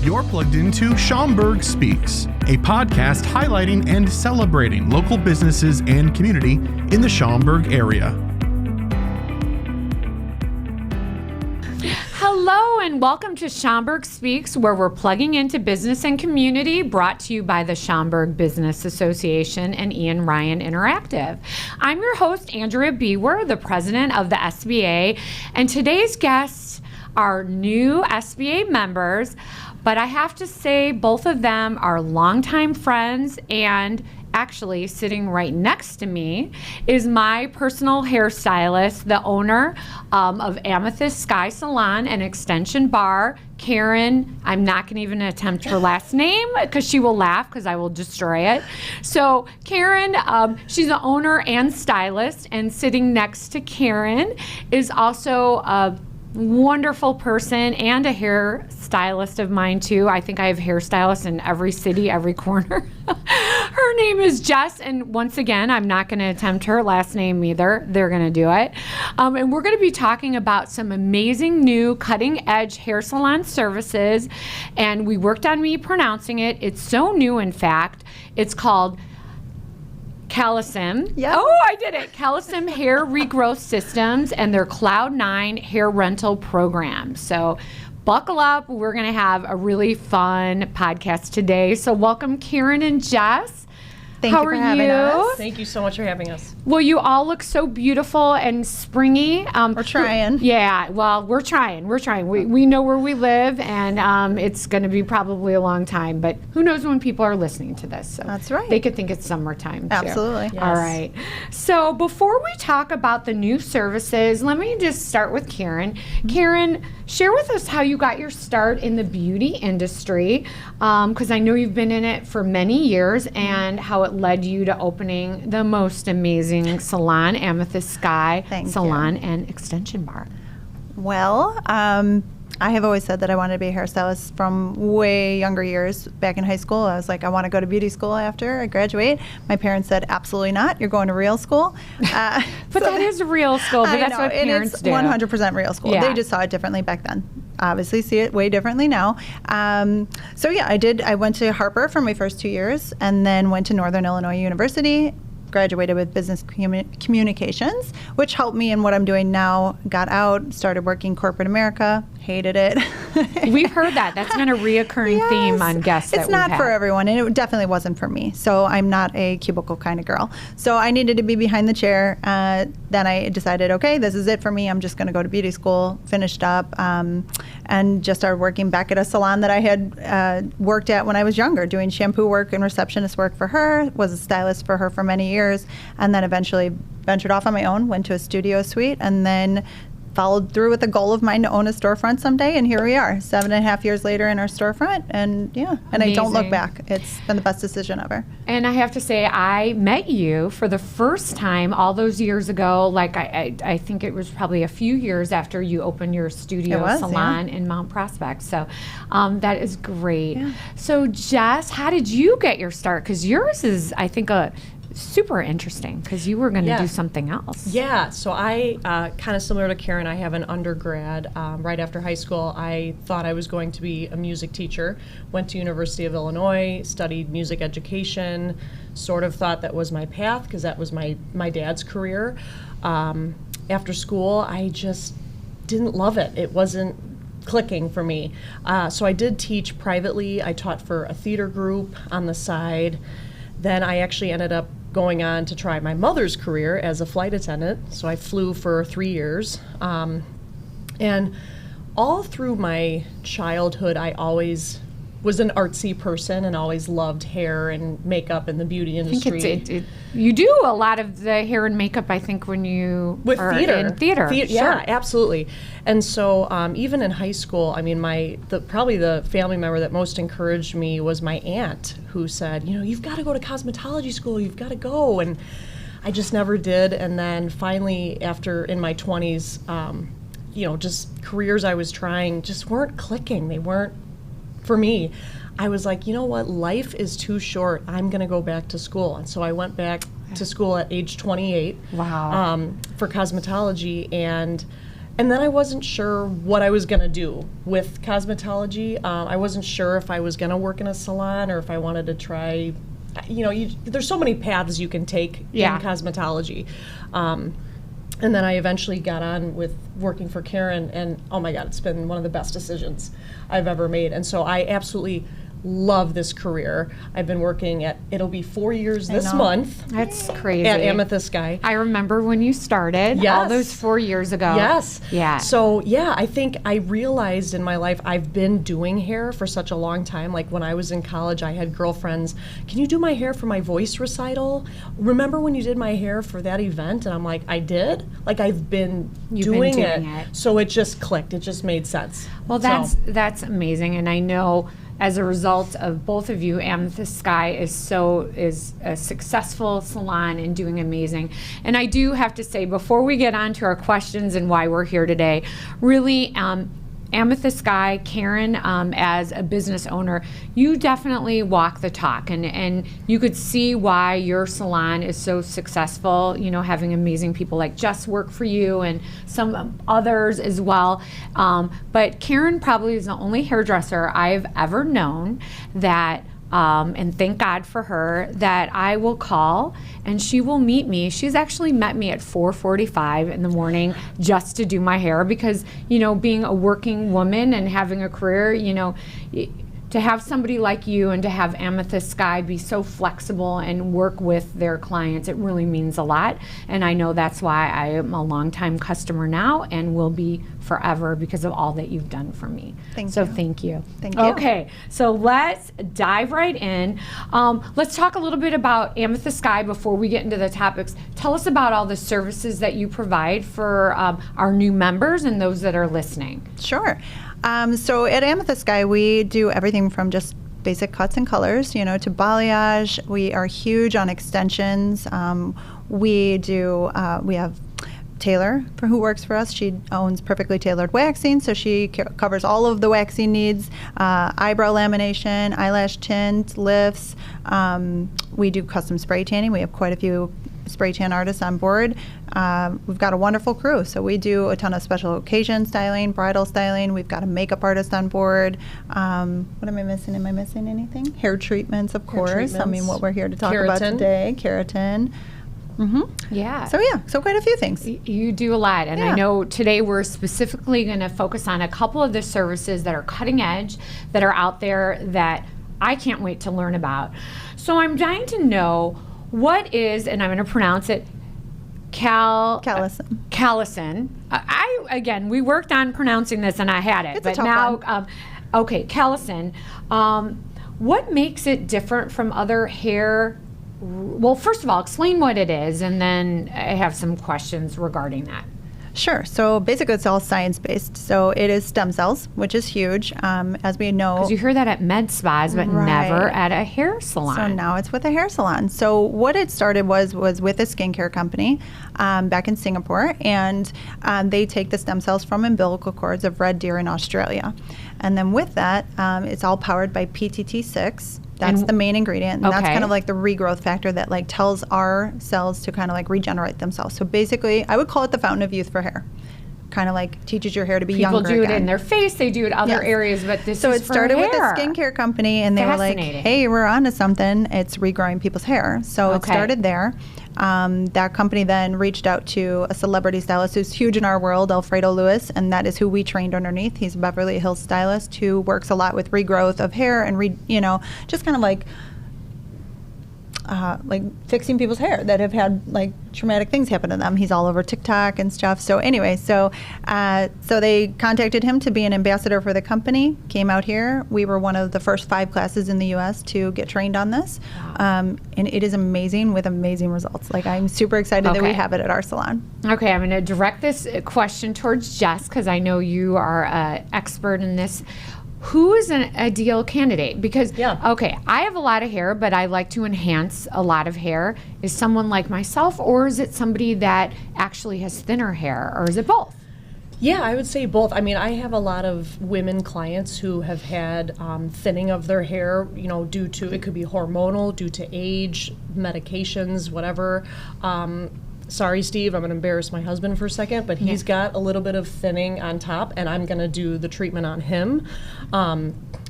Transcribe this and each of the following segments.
You're plugged into Schaumburg Speaks, a podcast highlighting and celebrating local businesses and community in the Schaumburg area. Hello and welcome to Schaumburg Speaks, where we're plugging into business and community, brought to you by the Schaumburg Business Association and Ian Ryan Interactive. I'm your host, Andrea Bewer, the president of the SBA, and today's guests are new SBA members, but I have to say both of them are longtime friends, and actually sitting right next to me is my personal hairstylist, the owner of Amethyst, Skye Salon and Extension Bar, Karen. I'm not going to even attempt her last name because she will laugh because I will destroy it. So Karen, she's the owner and stylist, and sitting next to Karen is also a wonderful person and a hairstylist of mine too. I think I have hairstylists in every city, every corner. Her name is Jess, and once again, I'm not going to attempt her last name either. They're going to do it. And we're going to be talking about some amazing new cutting-edge hair salon services, and we worked on me pronouncing it. It's so new, in fact. It's called Calisim. Yep. Oh, I did it. Calisim Hair Regrowth Systems and their Cloud9 hair rental program. So buckle up. We're going to have a really fun podcast today. So welcome, Karen and Jess. Thank How you for are having you? us. Thank you so much for having us. Well, you all look so beautiful and springy. We're trying. Yeah, well, we're trying. We know where we live, and it's going to be probably a long time, but who knows when people are listening to this. So That's right. They could think it's summertime, too. Absolutely. Yes. All right. So before we talk about the new services, let me just start with Karen. Karen, share with us how you got your start in the beauty industry, because I know you've been in it for many years, and how it led you to opening the most amazing salon, Amethyst Skye Thank Salon and Extension Bar. Well, I have always said that I wanted to be a hairstylist from way younger years. Back in high school, I was like, I want to go to beauty school after I graduate. My parents said, absolutely not. You're going to real school. But that is a real school, but that's what parents it's do. 100% real school. Yeah. They just saw it differently back then. Obviously see it way differently now. So yeah, I went to Harper for my first 2 years, and then went to Northern Illinois University, graduated with business communications, which helped me in what I'm doing now. Got out, started working corporate America, hated it. We've heard that. That's been a reoccurring theme on guests that It's we've not had. for everyone, and it definitely wasn't for me. So I'm not a cubicle kind of girl. So I needed to be behind the chair. Then I decided, okay, this is it for me. I'm just going to go to beauty school, finished up, and just started working back at a salon that I had worked at when I was younger, doing shampoo work and receptionist work for her, was a stylist for her for many years, and then eventually ventured off on my own, went to a studio suite, and then followed through with the goal of mine to own a storefront someday, and here we are, 7.5 years later in our storefront, and yeah, and I don't look Amazing. back. It's been the best decision ever. And I have to say, I met you for the first time all those years ago. Like, I think it was probably a few years after you opened your studio It was, salon in Mount Prospect. So that is great. Yeah. So, Jess, how did you get your start? Because yours is, I think, super interesting, because you were going to Yeah. do something else. Yeah, so I, kind of similar to Karen, I have an undergrad. Right after high school, I thought I was going to be a music teacher. Went to University of Illinois, studied music education, sort of thought that was my path, because that was my dad's career. After school, I just didn't love it. It wasn't clicking for me. So I did teach privately. I taught for a theater group on the side. Then I actually ended up going on to try my mother's career as a flight attendant. So I flew for 3 years. And all through my childhood, I always was an artsy person and always loved hair and makeup and the beauty I think industry. you do a lot of the hair and makeup, I think, when you With are theater. in theater. Sure. Yeah, absolutely. And so even in high school, I mean, probably the family member that most encouraged me was my aunt, who said, you've got to go to cosmetology school, you've got to go. And I just never did. And then finally, after in my 20s, just careers I was trying just weren't clicking. They weren't for me. I was like, you know what, life is too short. I'm going to go back to school. And so I went back to school at age 28 Wow. for cosmetology, and And then I wasn't sure what I was going to do with cosmetology. I wasn't sure if I was going to work in a salon or if I wanted to try, there's so many paths you can take in cosmetology. And then I eventually got on with working for Karen, and oh my God, it's been one of the best decisions I've ever made. And so I absolutely love this career. I've been working it'll be 4 years this month. That's crazy. At Amethyst, Skye. I remember when you started, all those 4 years ago. Yes. Yeah. So I think I realized in my life I've been doing hair for such a long time. Like when I was in college, I had girlfriends, can you do my hair for my voice recital? Remember when you did my hair for that event? And I'm like, I did? Like I've been doing it. So it just clicked. It just made sense. Well, that's amazing. And I know as a result of both of you, Amethyst Skye is a successful salon and doing amazing. And I do have to say, before we get on to our questions and why we're here today, really, Amethyst Skye, Karen, as a business owner, you definitely walk the talk, and you could see why your salon is so successful, having amazing people like Jess work for you and some others as well. But Karen probably is the only hairdresser I've ever known that and thank God for her, that I will call and she will meet me. She's actually met me at 4:45 in the morning just to do my hair because, being a working woman and having a career, to have somebody like you and to have Amethyst Skye be so flexible and work with their clients, it really means a lot. And I know that's why I am a longtime customer now and will be forever because of all that you've done for me. Thank you. Thank you. Okay, so let's dive right in. Let's talk a little bit about Amethyst Skye before we get into the topics. Tell us about all the services that you provide for our new members and those that are listening. Sure. So at Amethyst Skye, we do everything from just basic cuts and colors, to balayage. We are huge on extensions. We have Taylor, who works for us. She owns Perfectly Tailored Waxing, so she covers all of the waxing needs, eyebrow lamination, eyelash tint, lifts. We do custom spray tanning. We have quite a few spray tan artists on board. We've got a wonderful crew, so we do a ton of special occasion styling, bridal styling. We've got a makeup artist on board. What am I missing? Am I missing anything? Hair treatments, of course. I mean, what we're here to talk about today. Keratin. Mm-hmm. Yeah. So quite a few things. You do a lot, and I know today we're specifically going to focus on a couple of the services that are cutting edge, that are out there that I can't wait to learn about. So I'm dying to know what is, and I'm going to pronounce it, Callison. Again, we worked on pronouncing this, and I had it, but now, Callison. What makes it different from other hair? Well, first of all, explain what it is, and then I have some questions regarding that. Sure. So basically, it's all science-based. So it is stem cells, which is huge, as we know. Because you hear that at med spas, but never at a hair salon. So now it's with a hair salon. So what it started was with a skincare company back in Singapore, and they take the stem cells from umbilical cords of red deer in Australia. And then with that, it's all powered by PTT6. That's the main ingredient, and that's kind of like the regrowth factor that tells our cells to kind of regenerate themselves. So basically, I would call it the fountain of youth for hair. Kind of teaches your hair to be younger again. People do it in their face, they do it other areas, but this so is it started for with hair. a skincare company, and they were like, hey, we're onto something. It's regrowing people's hair. So it started there. That company then reached out to a celebrity stylist who's huge in our world, Alfredo Lewis, and that is who we trained underneath. He's a Beverly Hills stylist who works a lot with regrowth of hair and just kind of fixing people's hair that have had traumatic things happen to them. He's all over TikTok and stuff. So anyway, so they contacted him to be an ambassador for the company. Came out here. We were one of the first 5 classes in the U.S. to get trained on this, and it is amazing with amazing results. I'm super excited that we have it at our salon. Okay, I'm going to direct this question towards Jess because I know you are an expert in this. Who is an ideal candidate? Because, I have a lot of hair, but I like to enhance a lot of hair. Is someone like myself, or is it somebody that actually has thinner hair, or is it both? Yeah, I would say both. I mean, I have a lot of women clients who have had thinning of their hair, due to, it could be hormonal, due to age, medications, whatever. sorry, Steve, I'm going to embarrass my husband for a second, but he's got a little bit of thinning on top, and I'm going to do the treatment on him.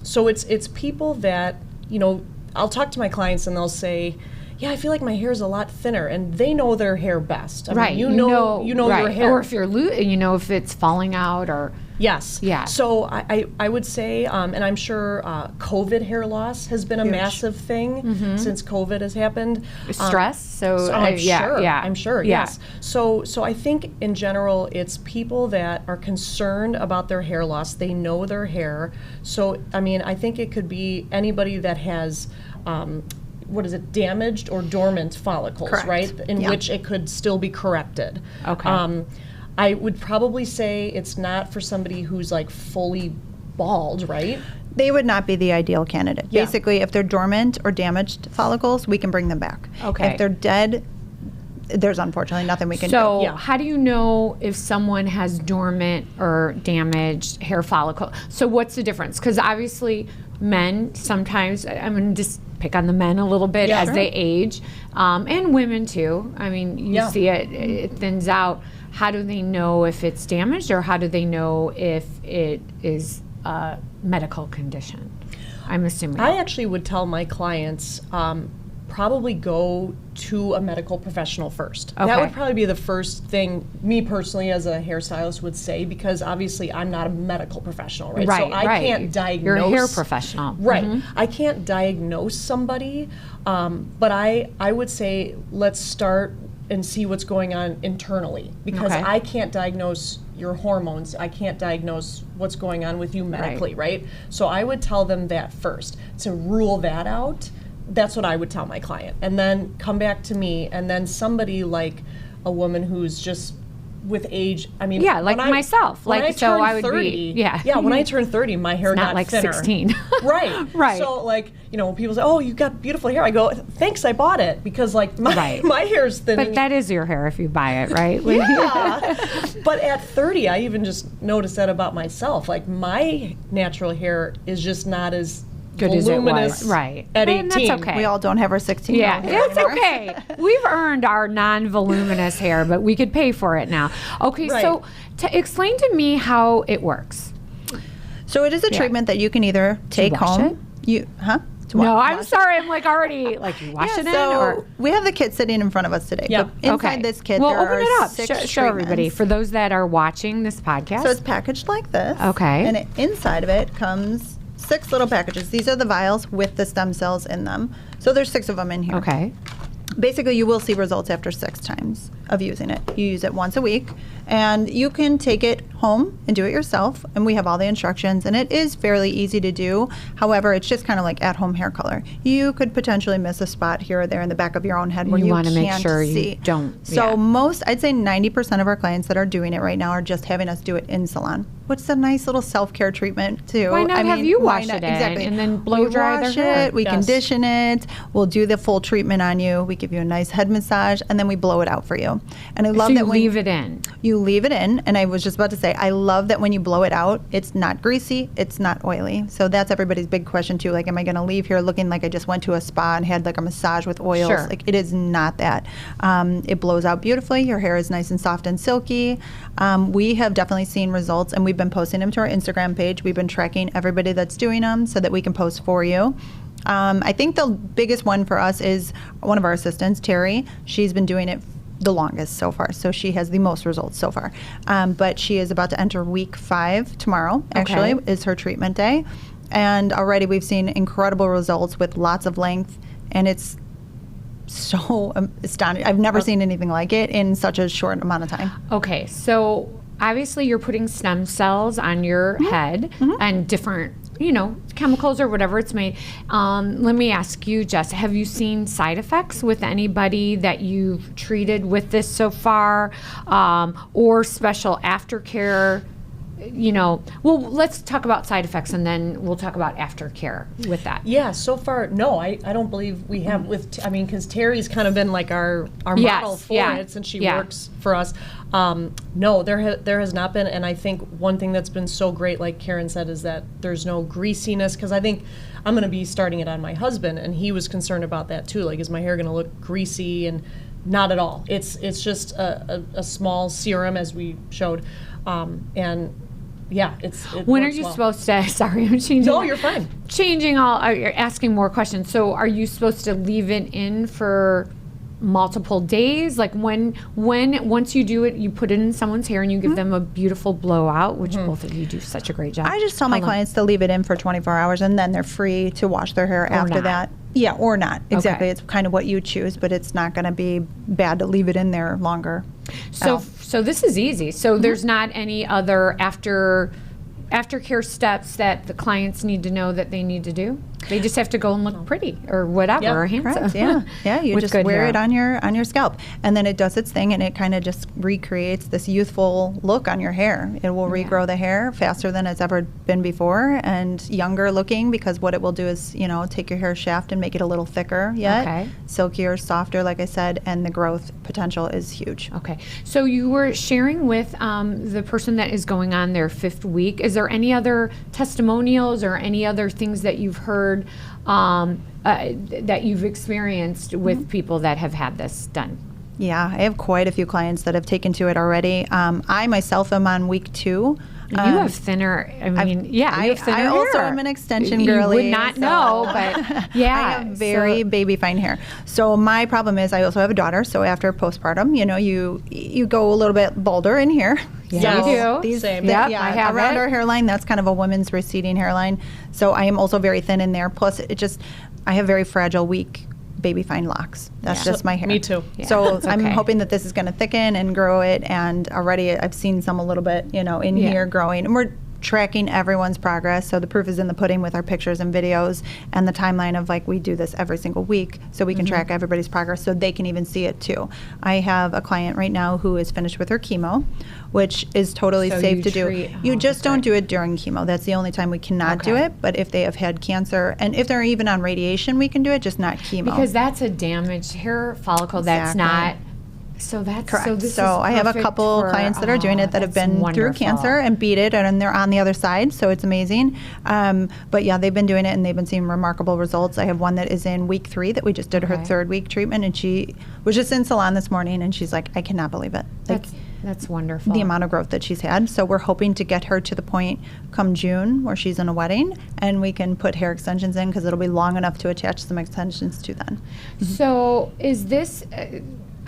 So it's people that, I'll talk to my clients and they'll say, yeah, I feel like my hair is a lot thinner, and they know their hair best. I mean, you know your hair. Or if you're if it's falling out or. Yes. Yeah. So I would say, and I'm sure COVID hair loss has been a massive thing since COVID has happened. Stress. I'm sure. Yeah. I'm sure. Yeah. Yes. So I think in general, it's people that are concerned about their hair loss. They know their hair. So I mean, I think it could be anybody that has. Damaged or dormant follicles, Correct. right? In which it could still be corrected. Okay. I would probably say it's not for somebody who's like fully bald, right? They would not be the ideal candidate. Yeah. Basically, if they're dormant or damaged follicles, we can bring them back. Okay. If they're dead, there's unfortunately nothing we can do. So Yeah. how do you know if someone has dormant or damaged hair follicle? So what's the difference? Because obviously men sometimes, I'm going to just pick on the men a little bit as they age, and women too. I mean, you see it thins out. How do they know if it's damaged, or how do they know if it is a medical condition? I'm assuming. I actually would tell my clients probably go to a medical professional first. Okay. That would probably be the first thing me personally as a hairstylist would say, because obviously I'm not a medical professional, right? Right, so I can't diagnose. You're a hair professional. Right. I can't diagnose somebody, but I would say let's start and see what's going on internally, because Okay. I can't diagnose your hormones. I can't diagnose what's going on with you medically, right? So I would tell them that first. To rule that out, that's what I would tell my client. And then come back to me, and then somebody like a woman who's just with age, I mean, Yeah, like myself. When Like, I so turned I would be- 30, yeah. when I turned 30, my hair not got like thinner. 16. Right. Right. So like, when people say, "Oh, you got beautiful hair," I go, "Thanks, I bought it," because like my hair's thinning. But that is your hair if you buy it, right? Yeah. But at 30, I even just noticed that about myself. Like my natural hair is just not as Good as it voluminous was. Right. at And 18. that's okay. We all don't have our 16-year-old Yeah, hair it's anymore. okay. We've earned our non-voluminous hair, but we could pay for it now. Okay, Right. so explain to me how it works. So it is a treatment that you can either take wash home. No, I'm sorry. I'm like already like you wash it in, so or we have the kit sitting in front of us today. Yeah. But inside okay. this kit, well, there open are it up. 6 Show everybody treatments. for those that are watching this podcast. So it's packaged like this. Okay. And inside of it comes 6 little packages. These are the vials with the stem cells in them. So there's 6 of them in here. okay. Basically, you will see results after 6 times of using it. You use it once a week, and you can take it home and do it yourself. And we have all the instructions, and it is fairly easy to do. However, it's just kind of like at-home hair color. You could potentially miss a spot here or there in the back of your own head where You you wanna can't make sure you see. don't- So yeah. I'd say 90% of our clients that are doing it right now are just having us do it in salon, which is a nice little self-care treatment too. Why not have you why wash not? it in Exactly. and then blow We dry their wash hair? it, we Yes. condition it, we'll do the full treatment on you, we give you a nice head massage, and then we blow it out for you. And I love So you that when leave it in. you leave it in, and I was just about to say, I love that when you blow it out, it's not greasy, it's not oily. So that's everybody's big question too. Like, am I going to leave here looking like I just went to a spa and had like a massage with oils? Sure. Like, it is not that. It blows out beautifully. Your hair is nice and soft and silky. We have definitely seen results, and we've been posting them to our Instagram page. We've been tracking everybody that's doing them so that we can post for you. I think the biggest one for us is one of our assistants, Terry. She's been doing it the longest so far, so she has the most results so far. But she is about to enter week 5 tomorrow, actually, Okay. is her treatment day. And already we've seen incredible results with lots of length, and it's so astonishing. I've never seen anything like it in such a short amount of time. Okay, so obviously you're putting stem cells on your head and different, chemicals or whatever it's made. Let me ask you, Jess, have you seen side effects with anybody that you've treated with this so far, or special aftercare? Well, let's talk about side effects, and then we'll talk about aftercare with that. Yeah, so far, no, I don't believe we have because Terry's kind of been like our Yes, model for yeah, it since she yeah. works for us. No, there has not been, and I think one thing that's been so great, like Karen said, is that there's no greasiness, because I think I'm going to be starting it on my husband, and he was concerned about that too. Like, is my hair going to look greasy? And Not at all. It's just a small serum, as we showed, and yeah, it When are works you well. supposed to? Sorry, I'm changing. No, you're fine. Changing you're asking more questions. So, are you supposed to leave it in for multiple days? Like when once you do it, you put it in someone's hair and you give them a beautiful blowout, which both of you do such a great job. I just tell my clients to leave it in for 24 hours and then they're free to wash their hair after not. that. Yeah, or not. Exactly. Okay. It's kind of what you choose, but it's not going to be bad to leave it in there longer. So this is easy. So there's not any other aftercare steps that the clients need to know that they need to do? They just have to go and look pretty or whatever, Yep. or handsome. Correct. Yeah. You With just good wear hair. it on your scalp, and then it does its thing, and it kind of just recreates this youthful look on your hair. It will regrow the hair faster than it's ever been before, and younger looking, because what it will do is, take your hair shaft and make it a little thicker yet, Okay. silkier, softer, like I said, and the growth potential is huge. Okay. So you were sharing with the person that is going on their 5th week. Is there any other testimonials or any other things that you've heard that you've experienced with people that have had this done? Yeah, I have quite a few clients that have taken to it already. I myself am on week 2. You have thinner, you have thinner I also hair. am an extension You girly. would not so- know, but yeah. I have very baby fine hair. So my problem is I also have a daughter. So after postpartum, you go a little bit bolder in here. Yeah, So you do. These, Same. Yep, I have around it. our hairline, that's kind of a woman's receding hairline. So I am also very thin in there. Plus, I have very fragile, weak baby fine locks. That's just my hair. Me too. Yeah, So it's I'm okay. hoping that this is going to thicken and grow it. And already I've seen some a little bit, in here growing. And we're tracking everyone's progress. So the proof is in the pudding with our pictures and videos and the timeline of we do this every single week so we can track everybody's progress so they can even see it too. I have a client right now who is finished with her chemo, which is totally So safe you to do. treat- You oh, just that's don't right. do it during chemo. That's the only time we cannot do Okay. it. But if they have had cancer and if they're even on radiation, we can do it, just not chemo. Because that's a damaged hair follicle. That's not. Exactly. So that's Correct. So this So is I have a perfect couple for- clients that are doing it that have that's been through wonderful. cancer and beat it, and they're on the other side. So it's amazing. But yeah, they've been doing it and they've been seeing remarkable results. I have one that is in week 3 that we just did her Okay. 3rd week treatment, and she was just in Salon this morning, and she's like, I cannot believe it. That's wonderful. The amount of growth that she's had. So we're hoping to get her to the point come June where she's in a wedding, and we can put hair extensions in because it'll be long enough to attach some extensions to then. So is this?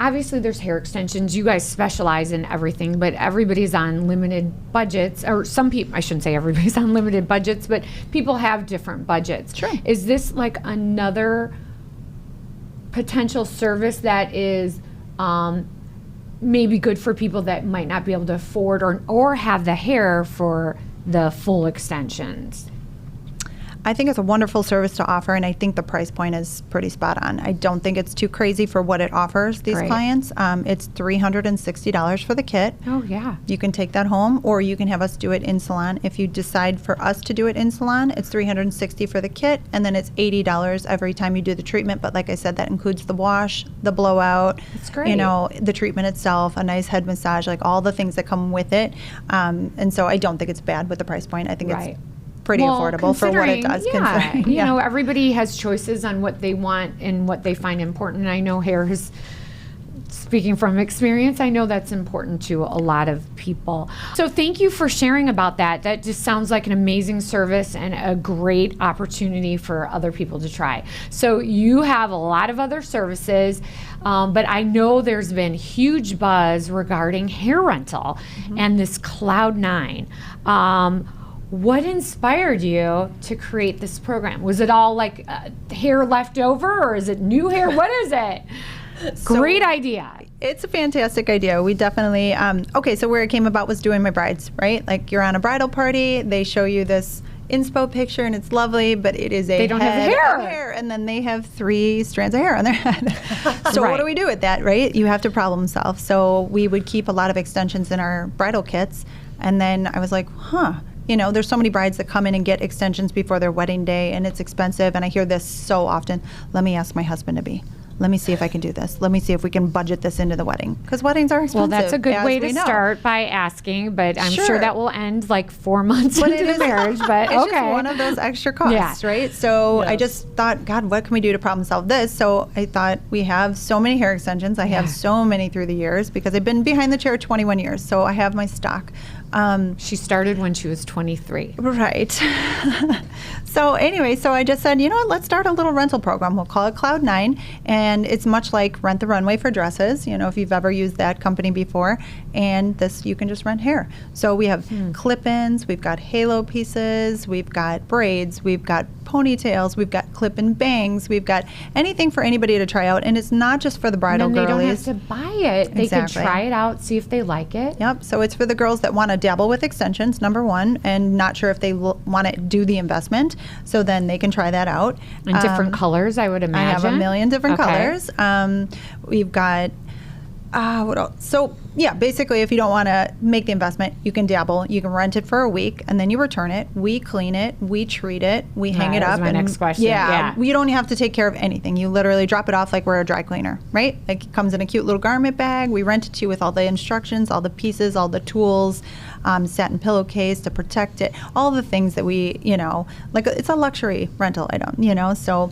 Obviously, there's hair extensions. You guys specialize in everything, but everybody's on limited budgets. Or some people, I shouldn't say everybody's on limited budgets, but people have different budgets. Sure. Is this like another potential service that is maybe good for people that might not be able to afford or have the hair for the full extensions? I think it's a wonderful service to offer, and I think the price point is pretty spot on. I don't think it's too crazy for what it offers these Great. clients. It's $360 for the kit. Oh, yeah. You can take that home, or you can have us do it in salon. If you decide for us to do it in salon, it's $360 for the kit, and then it's $80 every time you do the treatment. But like I said, that includes the wash, the blowout, That's great. the treatment itself, a nice head massage, like all the things that come with it. And so I don't think it's bad with the price point. I think Right. it's pretty affordable for what it does. Yeah, considering- you know, everybody has choices on what they want and what they find important. I know hair is, speaking from experience, I know that's important to a lot of people. So thank you for sharing about that. That just sounds like an amazing service and a great opportunity for other people to try. So you have a lot of other services, but I know there's been huge buzz regarding hair rental and this Cloud9. What inspired you to create this program? Was it all like hair left over, or is it new hair? What is it? Great idea. It's a fantastic idea. We definitely, so where it came about was doing my brides, right? Like you're on a bridal party, they show you this inspo picture and it's lovely, but it is a They don't have head hair. of hair, and then they have 3 strands of hair on their head. So Right. what do we do with that, right? You have to problem solve. So we would keep a lot of extensions in our bridal kits, and then I was like, there's so many brides that come in and get extensions before their wedding day, and it's expensive, and I hear this so often. Let me ask my husband to be. let me see if I can do this. Let me see if we can budget this into the wedding. Because weddings are expensive. Well, that's a good as way we to know. start by asking, but I'm Sure. sure that will end like 4 months But into it the is- marriage. But It's okay. just one of those extra costs, Yeah. right? So I Yes. just thought, God, what can we do to problem solve this? So I thought, we have so many hair extensions. I have Yeah. so many through the years because I've been behind the chair 21 years. So I have my stock. She started when she was 23. Right. So anyway, so I just said, you know what, let's start a little rental program. We'll call it Cloud9. And it's much like Rent the Runway for dresses, you know, if you've ever used that company before. And this, you can just rent hair. So we have clip-ins, we've got halo pieces, we've got braids, we've got ponytails, we've got clip-in bangs, we've got anything for anybody to try out. And it's not just for the bridal And then they don't girlies. have to buy it. They can Exactly. try it out, see if they like it. Yep. So it's for the girls that want to dabble with extensions, number one, and not sure if they want to do the investment. So then they can try that out. In different colors, I would I imagine. have a million different Okay. colors. We've got, what else? So yeah, basically if you don't want to make the investment, you can dabble. You can rent it for a week and then you return it. We clean it. We treat it. We hang it that was up. my next question. Yeah. You don't have to take care of anything. You literally drop it off like we're a dry cleaner, right? Like it comes in a cute little garment bag. We rent it to you with all the instructions, all the pieces, all the tools, satin pillowcase to protect it, all the things that we, you know, like it's a luxury rental item, you know, so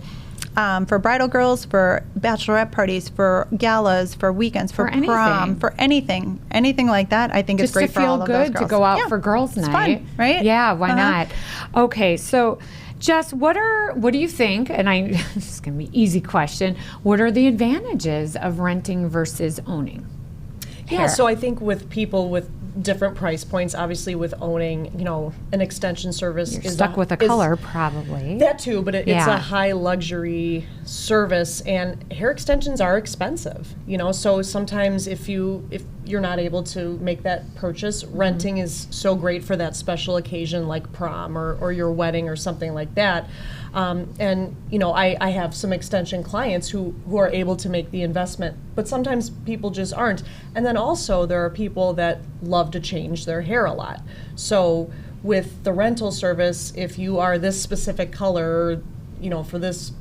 for bridal girls, for bachelorette parties, for galas, for weekends, for For prom, anything. for anything like that, I think Just it's great to for feel all of those good to girls. go out Yeah, for girls' it's night. fun, right? Yeah, why Uh-huh. not? Okay, so Jess, what do you think, and this is going to be an easy question, what are the advantages of renting versus owning? Yeah, hair? so I think with people with different price points, obviously with owning, you know, an extension service You're is stuck with a color, probably. That too, but it's Yeah. a high luxury service, and hair extensions are expensive. You know, so sometimes if you're not able to make that purchase, renting is so great for that special occasion like prom or your wedding or something like that. And you know, I have some extension clients who are able to make the investment, but sometimes people just aren't. And then also there are people that love to change their hair a lot. So with the rental service, if you are this specific color, you know, for this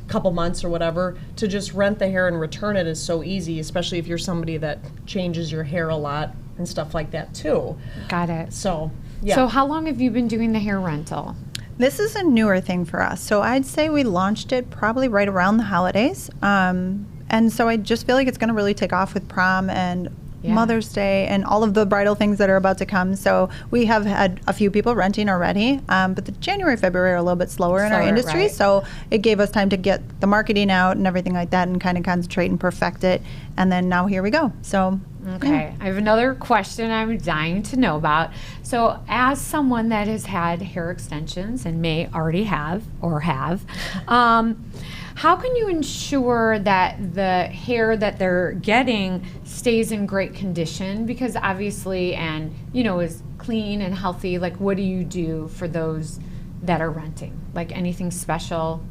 couple months or whatever, to just rent the hair and return it is so easy, especially if you're somebody that changes your hair a lot and stuff like that too. Got it. So, yeah. So how long have you been doing the hair rental? This is a newer thing for us. So I'd say we launched it probably right around the holidays. And so I just feel like it's going to really take off with prom and Yeah. Mother's Day and all of the bridal things that are about to come. So we have had a few people renting already, but the January, February are a little bit slower in our Slower, industry. right. So it gave us time to get the marketing out and everything like that and kind of concentrate and perfect it. And then now here we go. So Okay, I have another question I'm dying to know about. So, as someone that has had hair extensions and may already have or have, how can you ensure that the hair that they're getting stays in great condition? Because obviously, and you know, is clean and healthy. Like, what do you do for those that are renting? Like anything special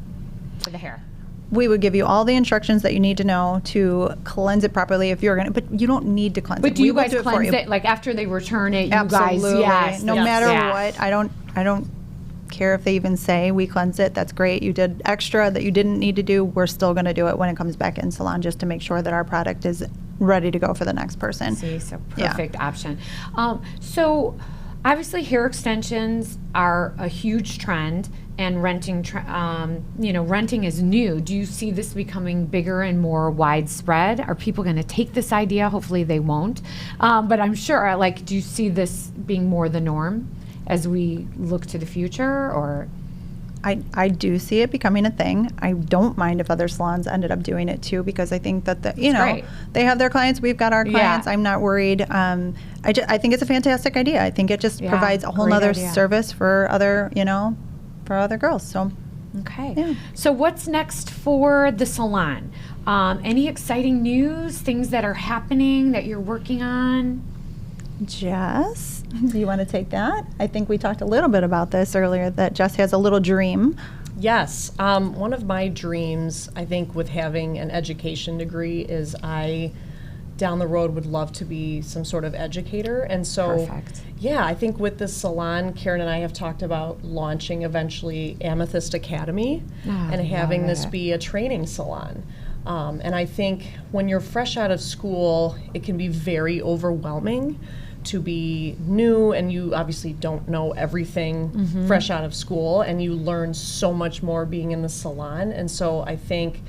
for the hair? we would give you all the instructions that you need to know to cleanse it properly if you're going to, but you don't need to cleanse it. But do We you will guys do it for cleanse you. it? Like after they return it, you Absolutely. guys, yes. No yes, matter yeah. what, I don't care if they even say we cleanse it. That's great. You did extra that you didn't need to do. We're still going to do it when it comes back in salon just to make sure that our product is ready to go for the next person. See, so Yeah. perfect option. So obviously hair extensions are a huge trend, and renting is new. Do you see this becoming bigger and more widespread? Are people going to take this idea? Hopefully they won't. But I'm sure, like, do you see this being more the norm as we look to the future, or? I do see it becoming a thing. I don't mind if other salons ended up doing it too, because I think that great. they have their clients, we've got our clients. Yeah. I'm not worried. I think it's a fantastic idea. I think it just Yeah, provides a whole great nother idea. service for other girls. So Okay. Yeah. So what's next for the salon? Any exciting news, things that are happening that you're working on? Jess, do you want to take that? I think we talked a little bit about this earlier, that Jess has a little dream. Yes. One of my dreams, I think, with having an education degree is I, down the road, would love to be some sort of educator. And so, Perfect. yeah, I think with this salon, Karen and I have talked about launching eventually Amethyst Academy and having love this it. be a training salon. And I think when you're fresh out of school, it can be very overwhelming to be new, and you obviously don't know everything fresh out of school, and you learn so much more being in the salon. And so I think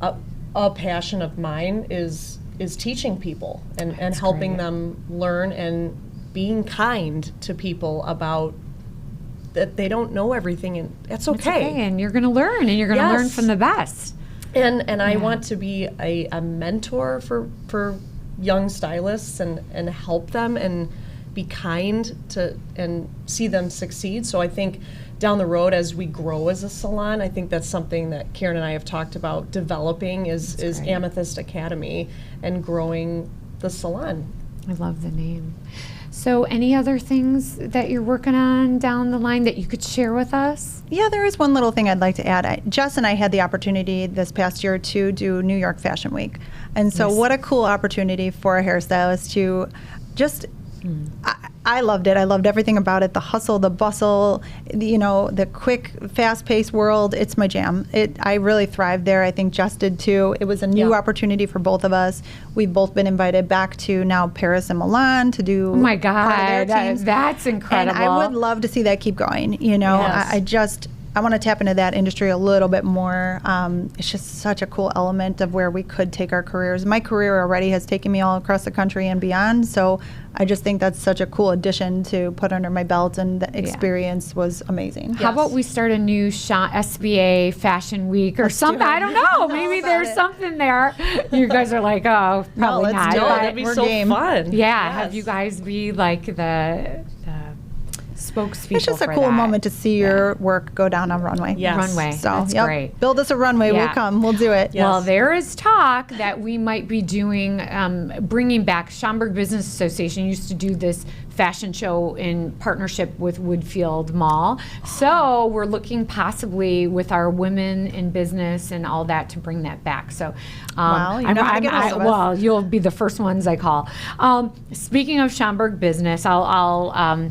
a passion of mine is teaching people and helping them learn and being kind to people about that they don't know everything, and that's okay. And you're going to learn, and you're going to learn from the best. And I want to be a mentor for young stylists and help them and be kind to and see them succeed. So I think down the road, as we grow as a salon, I think that's something that Karen and I have talked about developing is Amethyst Academy and growing the salon. I love the name. So any other things that you're working on down the line that you could share with us? Yeah, there is one little thing I'd like to add. Jess and I had the opportunity this past year to do New York Fashion Week. And so what a cool opportunity for a hairstylist to just, I loved it. I loved everything about it. The hustle, the bustle, the quick, fast-paced world. It's my jam. I really thrived there. I think Jess did too. It was a new opportunity for both of us. We've both been invited back to now Paris and Milan to do. Oh my God, that's incredible. And I would love to see that keep going. Yes. I want to tap into that industry a little bit more. It's just such a cool element of where we could take our careers. My career already has taken me all across the country and beyond, so I just think that's such a cool addition to put under my belt, and the experience was amazing. How about we start a new SBA Fashion Week or something? I don't know. Maybe there's something there. You guys are like, oh, probably not. That'd be so fun. Yeah, have you guys be like the spokespeople. It's just a cool moment to see your work go down on runway. Yes. Runway. So that's great. Build us a runway. We'll come. We'll do it. Yes. Well, there is talk that we might be doing, bringing back Schaumburg Business Association used to do this fashion show in partnership with Woodfield Mall. So we're looking possibly with our women in business and all that to bring that back. So, well, you'll be the first ones I call. Speaking of Schaumburg Business, I'll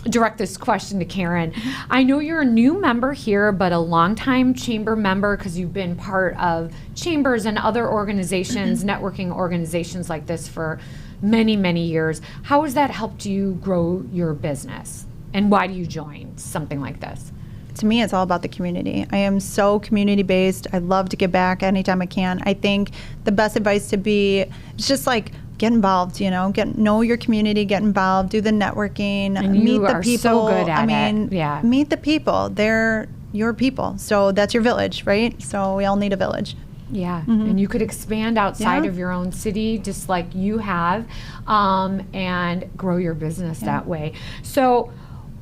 direct this question to Karen. I know you're a new member here, but a longtime chamber member because you've been part of chambers and other organizations, networking organizations like this for many, many years. How has that helped you grow your business? And why do you join something like this? To me, it's all about the community. I am so community-based. I love to give back anytime I can. I think the best advice to be, it's just like, get involved, know your community, get involved, do the networking, and meet you the are people. So good at it. Meet the people. They're your people. So that's your village, right? So we all need a village. Yeah, and you could expand outside of your own city just like you have and grow your business that way. So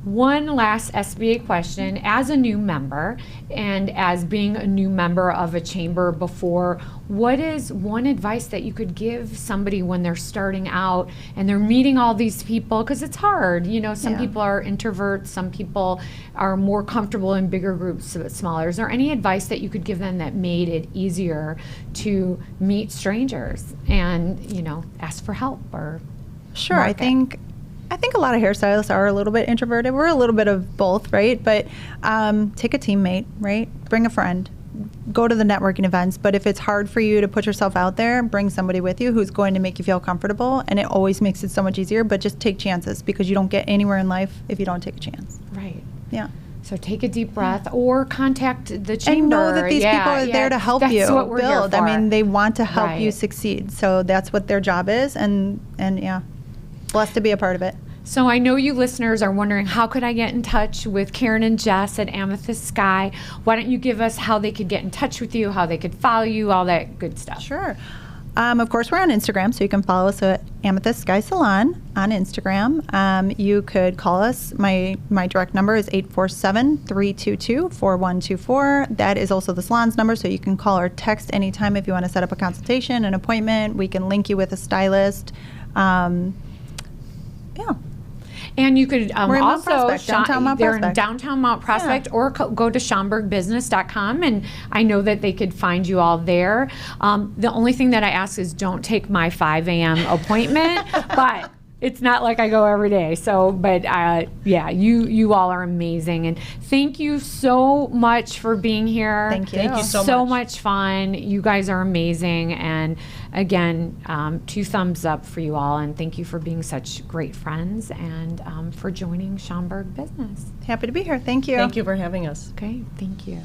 one last SBA question. As a new member and as being a new member of a chamber before, what is one advice that you could give somebody when they're starting out and they're meeting all these people? Because it's hard. Some people are introverts, some people are more comfortable in bigger groups, but smaller. Is there any advice that you could give them that made it easier to meet strangers and, ask for help or Sure, I think a lot of hairstylists are a little bit introverted. We're a little bit of both, right? But take a teammate, right? Bring a friend. Go to the networking events. But if it's hard for you to put yourself out there, bring somebody with you who's going to make you feel comfortable. And it always makes it so much easier. But just take chances because you don't get anywhere in life if you don't take a chance. Right. Yeah. So take a deep breath or contact the chamber. And know that these people are there to help you what we're build. Here for. I mean, they want to help you succeed. So that's what their job is. And yeah. Blessed to be a part of it. So I know you listeners are wondering, how could I get in touch with Karen and Jess at Amethyst Skye? Why don't you give us how they could get in touch with you, how they could follow you, all that good stuff. Sure. Of course, we're on Instagram, so you can follow us at Amethyst Skye Salon on Instagram. You could call us. My direct number is 847-322-4124. That is also the salon's number, so you can call or text anytime if you want to set up a consultation, an appointment. We can link you with a stylist. Yeah. And you could also they're in downtown Mount Prospect, or go to SchaumburgBusiness.com, and I know that they could find you all there. The only thing that I ask is don't take my 5 a.m. appointment, but It's not like I go every day. So, but yeah, you all are amazing. And thank you so much for being here. Thank you. Thank you so So much. much fun. You guys are amazing. And again, 2 thumbs up for you all. And thank you for being such great friends and for joining Schaumburg Business. Happy to be here. Thank you. Thank you for having us. Okay, thank you.